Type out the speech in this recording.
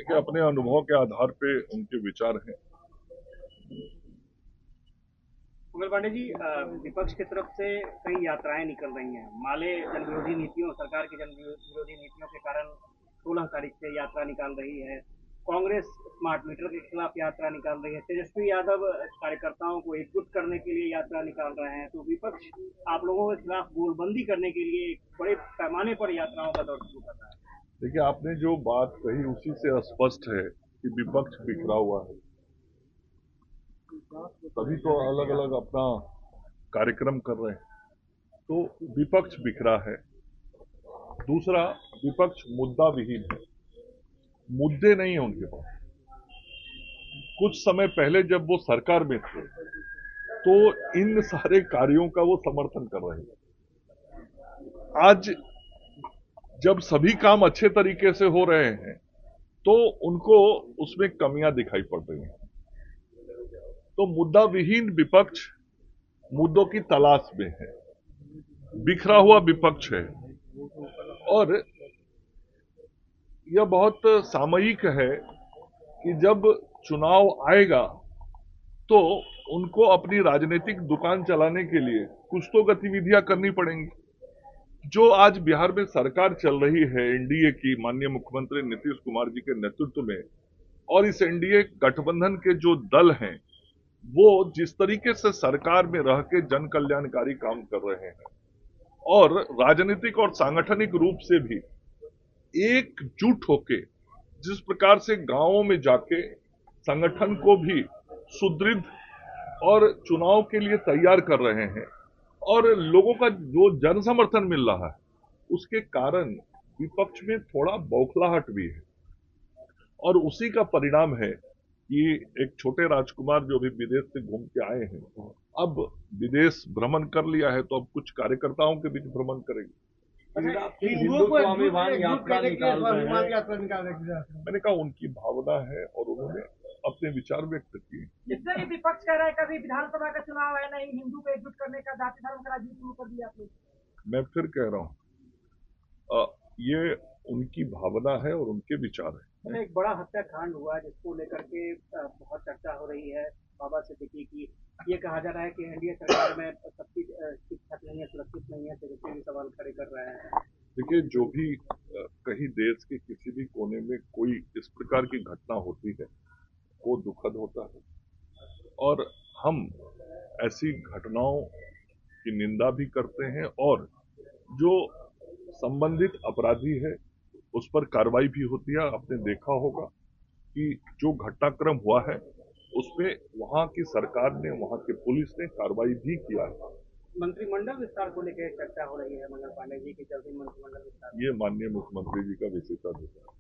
देखिए, अपने अनुभव के आधार पे उनके विचार हैं। मंगल पांडे जी, विपक्ष की तरफ से कई यात्राएं निकल रही हैं। माले जनविरोधी नीतियों, सरकार की जनविरोधी नीतियों के कारण 16 तारीख से यात्रा निकाल रही है। कांग्रेस स्मार्ट मीटर के खिलाफ यात्रा निकाल रही है। तेजस्वी यादव कार्यकर्ताओं को एकजुट करने के लिए यात्रा निकाल रहे हैं। तो विपक्ष आप लोगों के खिलाफ गोलबंदी करने के लिए एक बड़े पैमाने पर यात्राओं का दौर शुरू कर रहा है। देखिए, आपने जो बात कही उसी से स्पष्ट है कि विपक्ष बिखरा हुआ है। सभी तो अलग अलग अपना कार्यक्रम कर रहे हैं, तो विपक्ष बिखरा है। दूसरा, विपक्ष मुद्दा विहीन है। मुद्दे नहीं है उनके पास। कुछ समय पहले जब वो सरकार में थे तो इन सारे कार्यों का वो समर्थन कर रहे हैं। आज जब सभी काम अच्छे तरीके से हो रहे हैं तो उनको उसमें कमियां दिखाई पड़ रही हैं। तो मुद्दा विहीन विपक्ष मुद्दों की तलाश में है, बिखरा हुआ विपक्ष है। और यह बहुत सामयिक है कि जब चुनाव आएगा तो उनको अपनी राजनीतिक दुकान चलाने के लिए कुछ तो गतिविधियां करनी पड़ेंगी। जो आज बिहार में सरकार चल रही है एनडीए की, माननीय मुख्यमंत्री नीतीश कुमार जी के नेतृत्व में, और इस एनडीए गठबंधन के जो दल हैं वो जिस तरीके से सरकार में रह के जन कल्याणकारी काम कर रहे हैं और राजनीतिक और सांगठनिक रूप से भी एकजुट होके जिस प्रकार से गांवों में जाके संगठन को भी सुदृढ़ और चुनाव के लिए तैयार कर रहे हैं और लोगों का जो जन समर्थन मिल रहा है उसके कारण विपक्ष में थोड़ा बौखलाहट भी है। और उसी का परिणाम है कि एक छोटे राजकुमार जो भी विदेश से घूम के आए हैं, अब विदेश भ्रमण कर लिया है तो अब कुछ कार्यकर्ताओं के बीच भ्रमण करेंगे। मैंने कहा उनकी भावना है और उन्होंने अपने विचार व्यक्त किए। जिससे कि विपक्ष कह रहा है कभी विधानसभा का चुनाव है नहीं, हिंदू को एकजुट करने का, जाति धर्म का राजनीति शुरू कर दिया आपने। मैं फिर कह रहा हूँ, ये उनकी भावना है और उनके विचार है। एक बड़ा हत्याकांड हुआ जिसको लेकर के बहुत चर्चा हो रही है बाबा सिद्दीकी की। ये कहा जा रहा है कि एनडीए सरकार में सबकी शिक्षा नहीं है, सुरक्षित नहीं है। तेजस्वी भी सवाल खड़े कर रहे हैं। देखिए, जो भी कहीं देश के किसी भी कोने में कोई इस प्रकार की घटना होती है वो दुखद होता है और हम ऐसी घटनाओं की निंदा भी करते हैं और जो संबंधित अपराधी है उस पर कार्रवाई भी होती है। आपने देखा होगा कि जो घटनाक्रम हुआ है उसमें वहां की सरकार ने, वहां की पुलिस ने कार्रवाई भी किया है। मंत्रिमंडल विस्तार को लेकर चर्चा हो रही है मंगल पांडे जी की, जल्दी मंत्रिमंडल विस्तार। ये माननीय मुख्यमंत्री जी का विशेषाधिकार है।